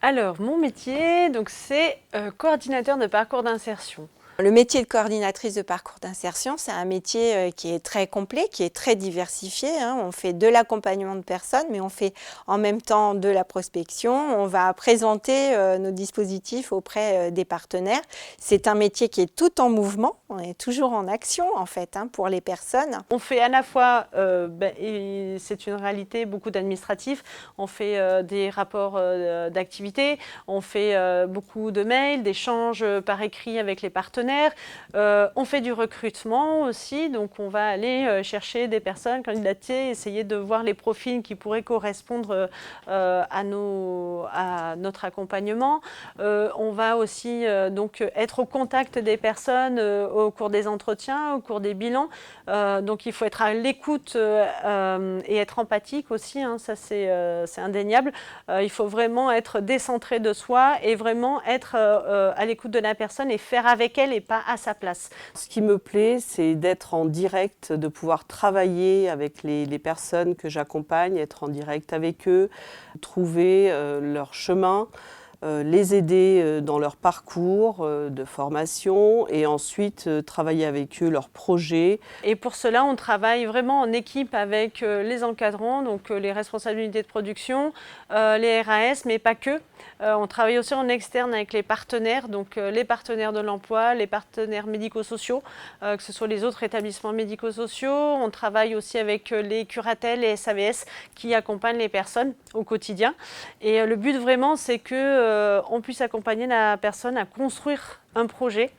Alors, mon métier, donc c'est coordinateur de parcours d'insertion. Le métier de coordinatrice de parcours d'insertion, c'est un métier qui est très complet, qui est très diversifié. On fait de l'accompagnement de personnes, mais on fait en même temps de la prospection. On va présenter nos dispositifs auprès des partenaires. C'est un métier qui est tout en mouvement. On est toujours en action, en fait, pour les personnes. On fait à la fois, et c'est une réalité, beaucoup d'administratifs. On fait des rapports d'activité, on fait beaucoup de mails, d'échanges par écrit avec les partenaires. On fait du recrutement aussi, donc on va aller chercher des personnes, candidater, essayer de voir les profils qui pourraient correspondre à notre accompagnement. On va aussi donc être au contact des personnes au cours des entretiens, au cours des bilans. Donc il faut être à l'écoute et être empathique aussi, ça c'est indéniable. Il faut vraiment être décentré de soi et vraiment être à l'écoute de la personne et faire avec elle et pas à sa place. Ce qui me plaît, c'est d'être en direct, de pouvoir travailler avec les personnes que j'accompagne, être en direct avec eux, trouver leur chemin, les aider dans leur parcours de formation et ensuite travailler avec eux leurs projets. Et pour cela, on travaille vraiment en équipe avec les encadrants, donc les responsables d'unité de production, les RAS, mais pas que. On travaille aussi en externe avec les partenaires, donc les partenaires de l'emploi, les partenaires médico-sociaux, que ce soit les autres établissements médico-sociaux. On travaille aussi avec les curatelles et SAVS qui accompagnent les personnes au quotidien. Et le but vraiment, c'est qu'on puisse accompagner la personne à construire un projet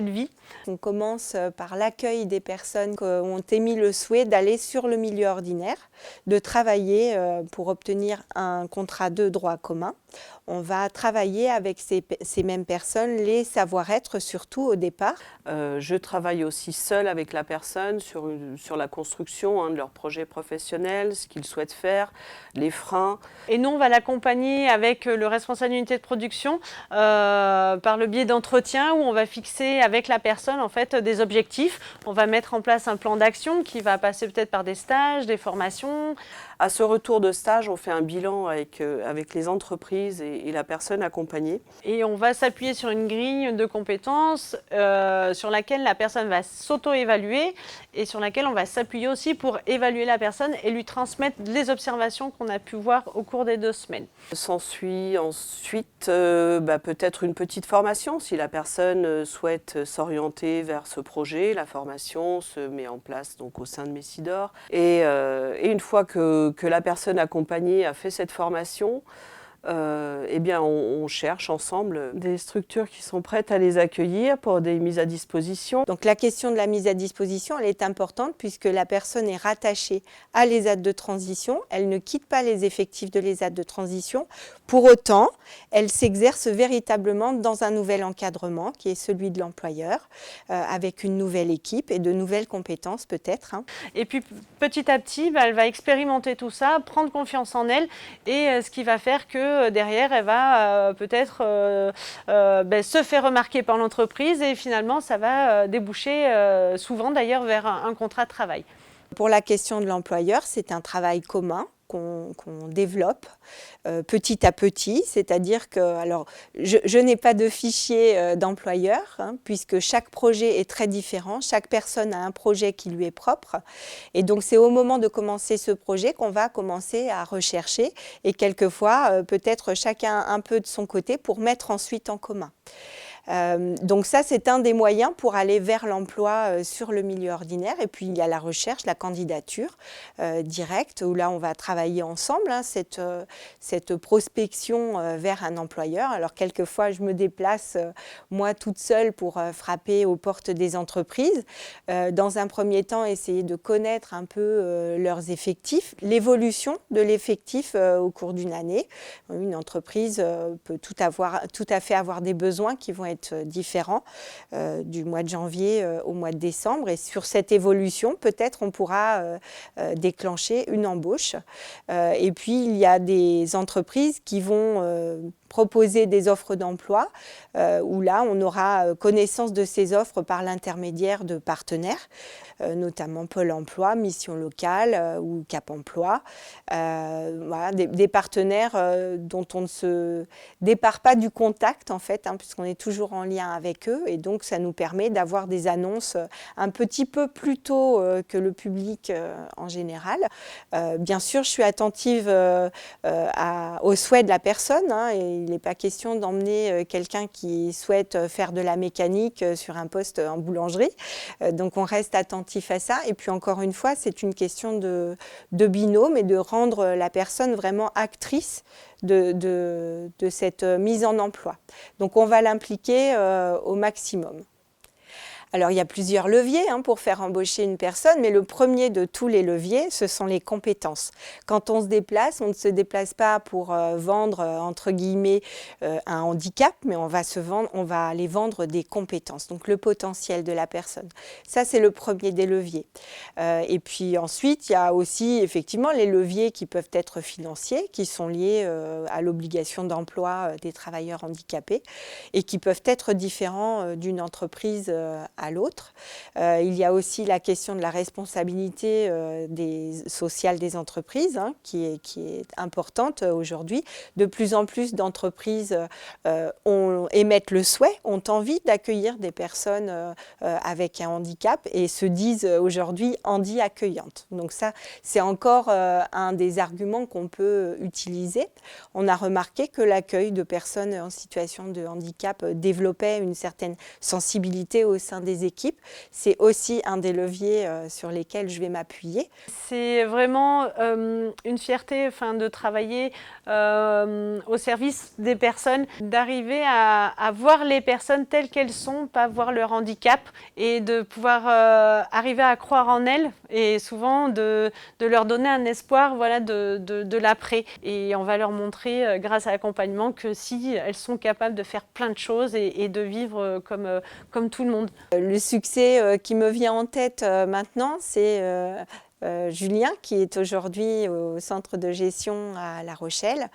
de vie. On commence par l'accueil des personnes qui ont émis le souhait d'aller sur le milieu ordinaire, de travailler pour obtenir un contrat de droit commun. On va travailler avec ces mêmes personnes les savoir-être, surtout au départ. Je travaille aussi seule avec la personne sur la construction de leur projet professionnel, ce qu'ils souhaitent faire, les freins. Et nous, on va l'accompagner avec le responsable d'unité de production par le biais d'entretiens où on va fixer avec la personne en fait des objectifs. On va mettre en place un plan d'action qui va passer peut-être par des stages, des formations. À ce retour de stage, on fait un bilan avec les entreprises et la personne accompagnée. Et on va s'appuyer sur une grille de compétences sur laquelle la personne va s'auto-évaluer et sur laquelle on va s'appuyer aussi pour évaluer la personne et lui transmettre les observations qu'on a pu voir au cours des 2 semaines. S'ensuit ensuite peut-être une petite formation. Si la personne souhaite s'orienter vers ce projet, la formation se met en place donc, au sein de Messidor. Et une fois que la personne accompagnée a fait cette formation, on cherche ensemble des structures qui sont prêtes à les accueillir pour des mises à disposition. Donc la question de la mise à disposition, elle est importante puisque la personne est rattachée à l'ESAT de transition. Elle ne quitte pas les effectifs de l'ESAT de transition. Pour autant, elle s'exerce véritablement dans un nouvel encadrement qui est celui de l'employeur, avec une nouvelle équipe et de nouvelles compétences peut-être. Et puis petit à petit, elle va expérimenter tout ça, prendre confiance en elle et ce qui va faire que derrière, elle va peut-être se faire remarquer par l'entreprise et finalement, ça va déboucher souvent d'ailleurs vers un contrat de travail. Pour la question de l'employeur, c'est un travail commun qu'on développe petit à petit, c'est-à-dire que, alors, je n'ai pas de fichier d'employeur, puisque chaque projet est très différent, chaque personne a un projet qui lui est propre, et donc c'est au moment de commencer ce projet qu'on va commencer à rechercher, et quelquefois peut-être chacun un peu de son côté pour mettre ensuite en commun. Donc ça, c'est un des moyens pour aller vers l'emploi sur le milieu ordinaire. Et puis, il y a la recherche, la candidature directe, où là, on va travailler ensemble, cette prospection vers un employeur. Alors, quelquefois, je me déplace, moi, toute seule pour frapper aux portes des entreprises. Dans un premier temps, essayer de connaître un peu leurs effectifs, l'évolution de l'effectif au cours d'une année. Une entreprise peut tout à fait avoir des besoins qui vont être différents du mois de janvier au mois de décembre. Et sur cette évolution, peut-être on pourra déclencher une embauche. Et puis, il y a des entreprises qui vont proposer des offres d'emploi, où là, on aura connaissance de ces offres par l'intermédiaire de partenaires, notamment Pôle emploi, Mission locale ou Cap emploi. Voilà, des partenaires dont on ne se départ pas du contact, en fait, puisqu'on est toujours en lien avec eux. Et donc, ça nous permet d'avoir des annonces un petit peu plus tôt que le public en général. Bien sûr, je suis attentive aux souhaits de la personne. Et il n'est pas question d'emmener quelqu'un qui souhaite faire de la mécanique sur un poste en boulangerie. Donc on reste attentif à ça. Et puis encore une fois, c'est une question de binôme et de rendre la personne vraiment actrice de cette mise en emploi. Donc on va l'impliquer au maximum. Alors, il y a plusieurs leviers pour faire embaucher une personne, mais le premier de tous les leviers, ce sont les compétences. Quand on se déplace, on ne se déplace pas pour vendre, entre guillemets, un handicap, mais on va aller vendre des compétences, donc le potentiel de la personne. Ça, c'est le premier des leviers. Et puis ensuite, il y a aussi effectivement les leviers qui peuvent être financiers, qui sont liés à l'obligation d'emploi des travailleurs handicapés et qui peuvent être différents d'une entreprise à l'autre. Il y a aussi la question de la responsabilité sociale des entreprises qui est importante aujourd'hui. De plus en plus d'entreprises émettent le souhait, ont envie d'accueillir des personnes avec un handicap et se disent aujourd'hui handi accueillantes. Donc ça, c'est encore un des arguments qu'on peut utiliser. On a remarqué que l'accueil de personnes en situation de handicap développait une certaine sensibilité au sein des équipes. C'est aussi un des leviers sur lesquels je vais m'appuyer. C'est vraiment une fierté de travailler au service des personnes, d'arriver à voir les personnes telles qu'elles sont, pas voir leur handicap et de pouvoir arriver à croire en elles et souvent de leur donner un espoir de l'après. Et on va leur montrer grâce à l'accompagnement que si elles sont capables de faire plein de choses et de vivre comme tout le monde. Le succès qui me vient en tête maintenant, c'est Julien, qui est aujourd'hui au centre de gestion à La Rochelle.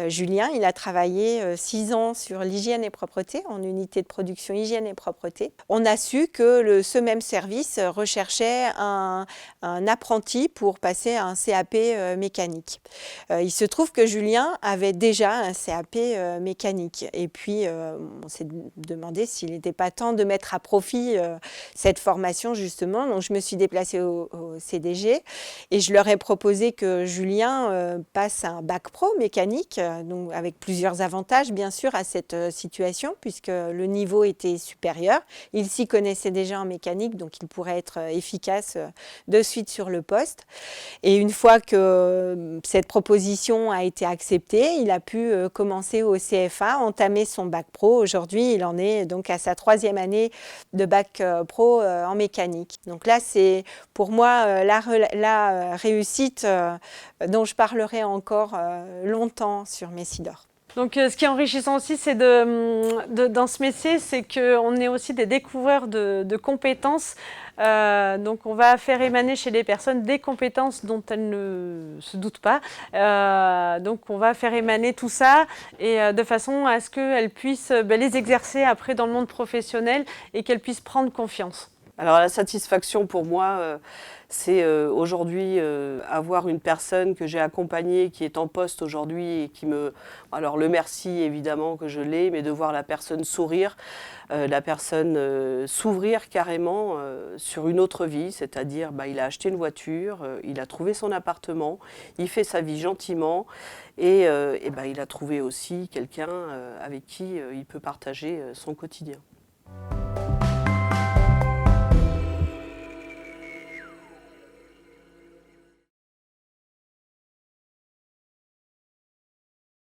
Julien, il a travaillé 6 ans sur l'hygiène et propreté, en unité de production hygiène et propreté. On a su que ce même service recherchait un apprenti pour passer à un CAP mécanique. Il se trouve que Julien avait déjà un CAP mécanique. Et puis, on s'est demandé s'il n'était pas temps de mettre à profit cette formation, justement. Donc, je me suis déplacée au CDG. Et je leur ai proposé que Julien passe un bac pro mécanique, donc avec plusieurs avantages bien sûr à cette situation, puisque le niveau était supérieur. Il s'y connaissait déjà en mécanique, donc il pourrait être efficace de suite sur le poste. Et une fois que cette proposition a été acceptée, il a pu commencer au CFA, entamer son bac pro. Aujourd'hui, il en est donc à sa 3e année de bac pro en mécanique. Donc là, c'est pour moi la réussite dont je parlerai encore longtemps sur Messidor. Donc, ce qui est enrichissant aussi, c'est dans ce métier, c'est qu'on est aussi des découvreurs de compétences. Donc, on va faire émaner chez les personnes des compétences dont elles ne se doutent pas. Donc, on va faire émaner tout ça et de façon à ce qu'elles puissent les exercer après dans le monde professionnel et qu'elles puissent prendre confiance. Alors la satisfaction pour moi, c'est aujourd'hui avoir une personne que j'ai accompagnée qui est en poste aujourd'hui et qui me... Alors le merci évidemment que je l'ai, mais de voir la personne sourire, la personne s'ouvrir carrément sur une autre vie, c'est-à-dire il a acheté une voiture, il a trouvé son appartement, il fait sa vie gentiment et il a trouvé aussi quelqu'un avec qui il peut partager son quotidien.